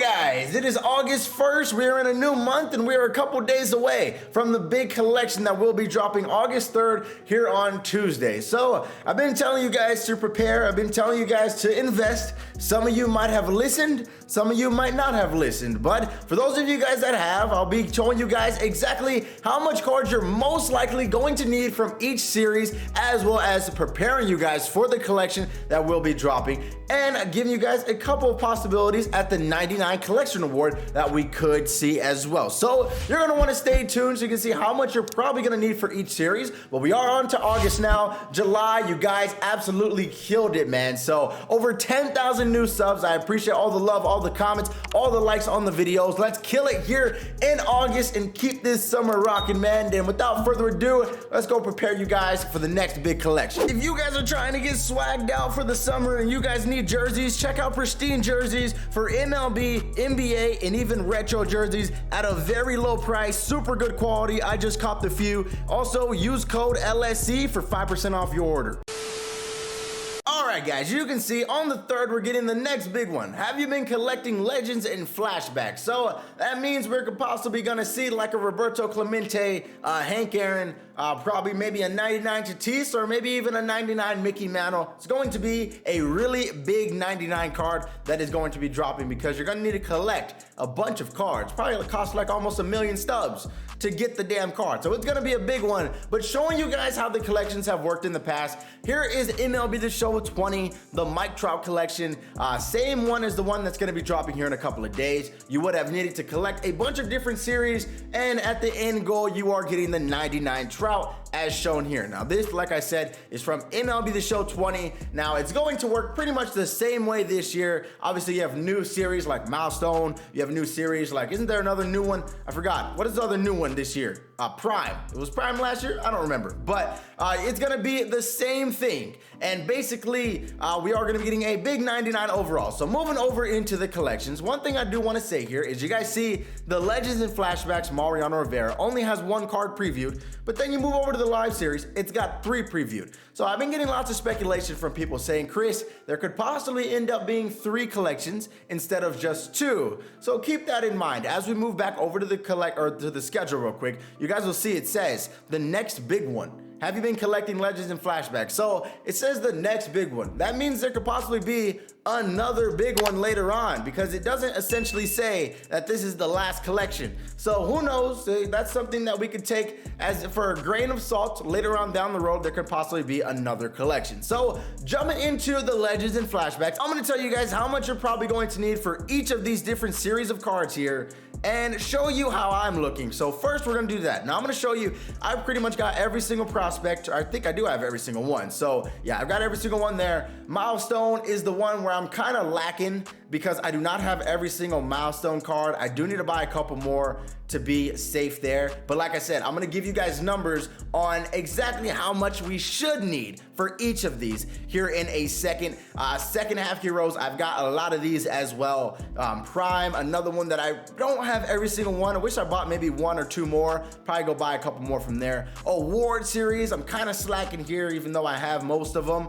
guys, it is August 1st. We're in a new month and we're a couple days away from the big collection that will be dropping August 3rd here on Tuesday. So I've been telling you guys to prepare. I've been telling you guys to invest. Some of you might have listened. Some of you might not have listened. But for those of you guys that have, I'll be showing you guys exactly how much cards you're most likely going to need from each series, as well as preparing you guys for the collection that will be dropping and giving you guys a couple of possibilities at the 99 collection award that we could see as well. So you're going to want to stay tuned so you can see how much you're probably going to need for each series. But we are on to August now. July, you guys absolutely killed it, man. So over 10,000 new subs. I appreciate all the love, all the comments, all the likes on the videos. Let's kill it here in August and keep this summer rocking, man. And without further ado, let's go prepare you guys for the next big collection. If you guys are trying to get swagged out for the summer and you guys need jerseys, check out Pristine Jerseys for MLB, NBA, and even retro jerseys at a very low price, super good quality. I just copped a few. Also, use code LSC for 5% off your order. Alright guys, you can see on the 3rd we're getting the next big one. Have you been collecting legends and flashbacks? So that means we're possibly gonna see like a Roberto Clemente, Hank Aaron, probably maybe a 99 Tatis, or maybe even a 99 Mickey Mantle. It's going to be a really big 99 card that is going to be dropping because you're gonna need to collect a bunch of cards. Probably cost like almost 1 million stubs to get the damn card. So it's gonna be a big one, but showing you guys how the collections have worked in the past. Here is MLB The Show 20, the Mike Trout collection. Same one as the one that's gonna be dropping here in a couple of days. You would have needed to collect a bunch of different series, and at the end goal, you are getting the 99 Trout as shown here. Now this, like I said, is from MLB The Show 20. Now it's going to work pretty much the same way this year. Obviously you have new series like Milestone. You have a new series like, isn't there another new one? I forgot. What is the other new one this year? Prime. It was Prime last year? I don't remember. But it's gonna be the same thing. And basically, we are gonna be getting a big 99 overall. So moving over into the collections, one thing I do wanna say here is you guys see the Legends and Flashbacks Mariano Rivera only has 1 card previewed, but then you move over to the live series, it's got 3 previewed. So I've been getting lots of speculation from people saying, Chris, there could possibly end up being 3 collections instead of just 2. So keep that in mind. As we move back over to the schedule real quick, you guys will see it says the next big one. Have you been collecting Legends and Flashbacks? So it says the next big one. That means there could possibly be another big one later on, because it doesn't essentially say that this is the last collection. So who knows? That's something that we could take as for a grain of salt. Later on down the road, there could possibly be another collection. So jumping into the Legends and Flashbacks, I'm gonna tell you guys how much you're probably going to need for each of these different series of cards here and show you how I'm looking. So first we're gonna do that. Now I'm gonna show you, I've pretty much got every single prospect. I think I do have every single one. So yeah, I've got every single one there. Milestone is the one where I'm kind of lacking because I do not have every single Milestone card. I do need to buy a couple more to be safe there. But like I said, I'm gonna give you guys numbers on exactly how much we should need for each of these here in a second. Second half heroes, I've got a lot of these as well. Prime, another one that I don't have every single one. I wish I bought maybe 1 or 2 more. Probably go buy a couple more from there. Award series, I'm kind of slacking here even though I have most of them.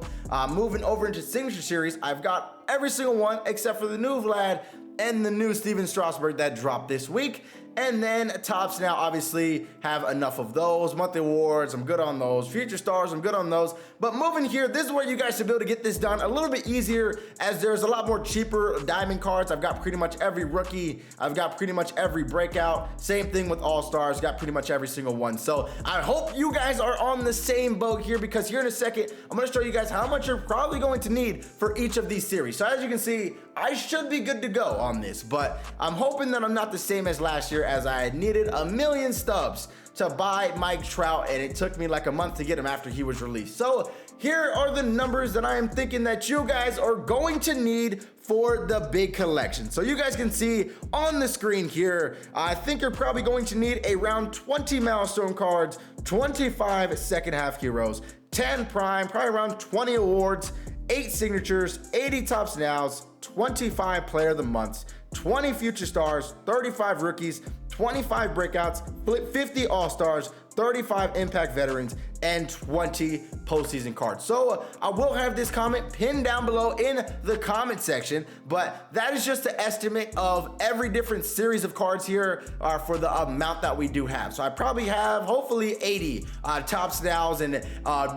Moving over into signature series, I've got every single one except for the new Vlad and the new Steven Strasburg that dropped this week. And then tops now obviously have enough of those. Monthly awards, I'm good on those. Future stars, I'm good on those. But moving here, this is where you guys should be able to get this done a little bit easier, as there's a lot more cheaper diamond cards. I've got pretty much every rookie. I've got pretty much every breakout. Same thing with all stars, got pretty much every single one. So I hope you guys are on the same boat here, because here in a second, I'm gonna show you guys how much you're probably going to need for each of these series. So as you can see, I should be good to go on this, but I'm hoping that I'm not the same as last year, as I had needed 1 million stubs to buy Mike Trout, and it took me like a month to get him after he was released. So here are the numbers that I am thinking that you guys are going to need for the big collection. So you guys can see on the screen here, I think you're probably going to need around 20 Milestone cards, 25 second half heroes, 10 Prime, probably around 20 awards, 8 signatures, 80 tops nows, 25 player of the months, 20 future stars, 35 rookies, 25 breakouts, 50 all-stars, 35 impact veterans, and 20 postseason cards. So I will have this comment pinned down below in the comment section, but that is just an estimate of every different series of cards here for the amount that we do have. So I probably have hopefully 80 Topps nows and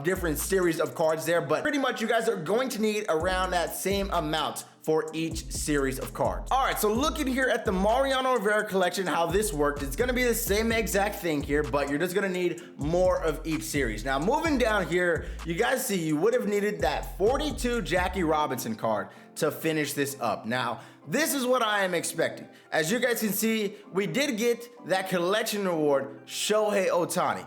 different series of cards there, but pretty much you guys are going to need around that same amount for each series of cards. All right, so looking here at the Mariano Rivera collection, how this worked, it's gonna be the same exact thing here, but you're just gonna need more of each series. Now, moving down here, you guys see you would have needed that 42 Jackie Robinson card to finish this up. Now, this is what I am expecting. As you guys can see, we did get that collection award, Shohei Ohtani.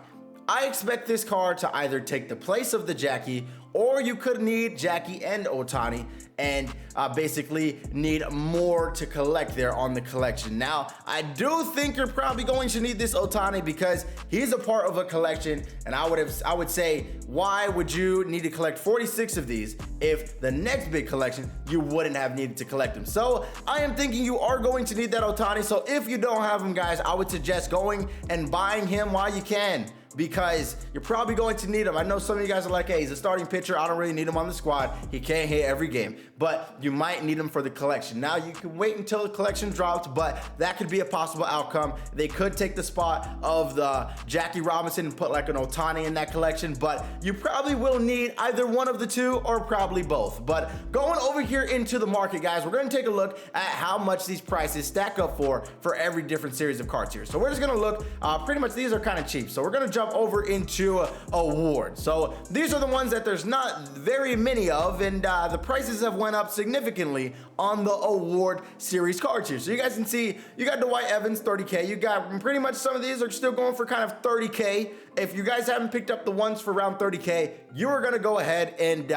I expect this card to either take the place of the Jackie, or you could need Jackie and Ohtani and basically need more to collect there on the collection. Now, I do think you're probably going to need this Ohtani because he's a part of a collection, and I would say, why would you need to collect 46 of these if the next big collection you wouldn't have needed to collect them? So I am thinking you are going to need that Ohtani. So if you don't have him, guys, I would suggest going and buying him while you can, because you're probably going to need him. I know some of you guys are like, hey, he's a starting pitcher, I don't really need him on the squad, he can't hit every game, but you might need him for the collection. Now, you can wait until the collection drops, but that could be a possible outcome. They could take the spot of the Jackie Robinson and put like an Ohtani in that collection, but you probably will need either one of the two or probably both. But going over here into the market, guys, we're gonna take a look at how much these prices stack up for every different series of cards here. So we're just gonna look, pretty much these are kind of cheap, so we're gonna jump over into awards. So these are the ones that there's not very many of, and the prices have went up significantly on the award series cards here. So you guys can see you got Dwight Evans 30K. You got pretty much some of these are still going for kind of 30K. If you guys haven't picked up the ones for around 30K, you are gonna go ahead and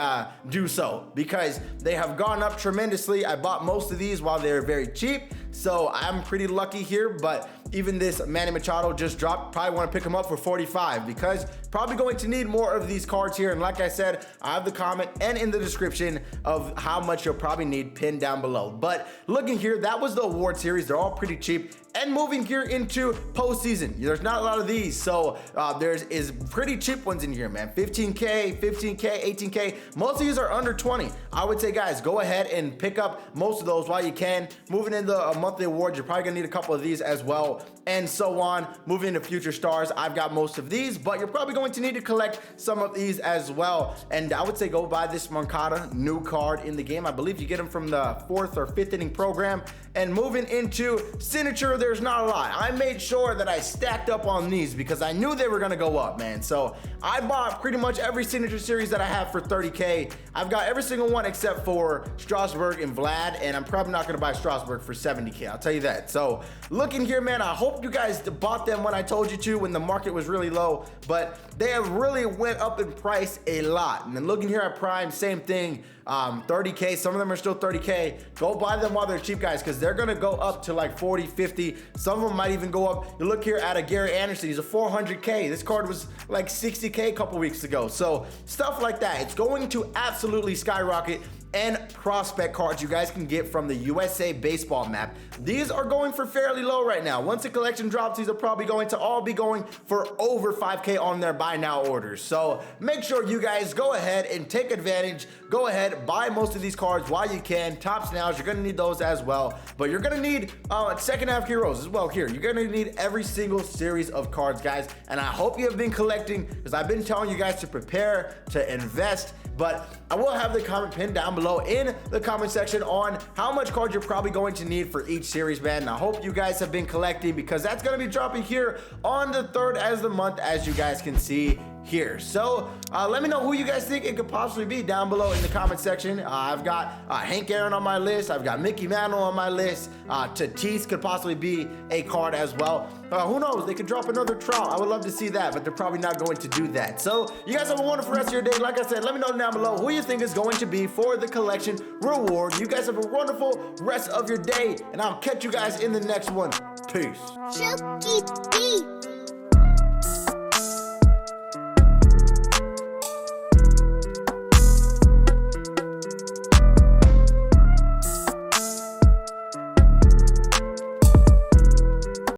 do so because they have gone up tremendously. I bought most of these while they're very cheap, so I'm pretty lucky here. But even this Manny Machado just dropped. Probably want to pick him up for 45 because probably going to need more of these cards here. And like I said, I have the comment and in the description of how much you'll probably need pinned down below. But looking here, that was the award series. They're all pretty cheap. And moving here into postseason, there's not a lot of these, so there's pretty cheap ones in here, man. 15K, 15K, 18K. Most of these are under 20. I would say, guys, go ahead and pick up most of those while you can. Moving into a monthly award, you're probably gonna need a couple of these as well, and so on. Moving into future stars, I've got most of these, but you're probably going to need to collect some of these as well. And I would say go buy this Moncada, new card in the game. I believe you get them from the 4th or 5th inning program. And moving into signature, there's not a lot. I made sure that I stacked up on these because I knew they were gonna go up, man. So I bought pretty much every signature series that I have for 30K. I've got every single one except for Strasburg and Vlad, and I'm probably not gonna buy Strasburg for 70K, I'll tell you that. So looking here, man, I hope you guys bought them when I told you to, when the market was really low, but they have really went up in price a lot. And then looking here at Prime, same thing. 30K, some of them are still 30K. Go buy them while they're cheap, guys, because they're gonna go up to like 40, 50. Some of them might even go up. You look here at a Gary Anderson, he's a 400K. This card was like 60K a couple weeks ago. So stuff like that, it's going to absolutely skyrocket. And prospect cards you guys can get from the USA baseball map. These are going for fairly low right now. Once the collection drops, these are probably going to all be going for over 5K on their buy now orders. So make sure you guys go ahead and take advantage. Go ahead, buy most of these cards while you can. Topps nows, you're gonna need those as well. But you're gonna need second half heroes as well here. You're gonna need every single series of cards, guys. And I hope you have been collecting, because I've been telling you guys to prepare, to invest. But I will have the comment pinned down below in the comment section on how much cards you're probably going to need for each series, man. And I hope you guys have been collecting, because that's going to be dropping here on the 3rd as the month, as you guys can see here. So let me know who you guys think it could possibly be down below in the comment section. I've got Hank Aaron on my list. I've got Mickey Mantle on my list. Tatis could possibly be a card as well. Who knows? They could drop another Trout. I would love to see that, but they're probably not going to do that. So you guys have a wonderful rest of your day. Like I said, let me know down below who you think is going to be for the collection reward. You guys have a wonderful rest of your day, and I'll catch you guys in the next one. Peace.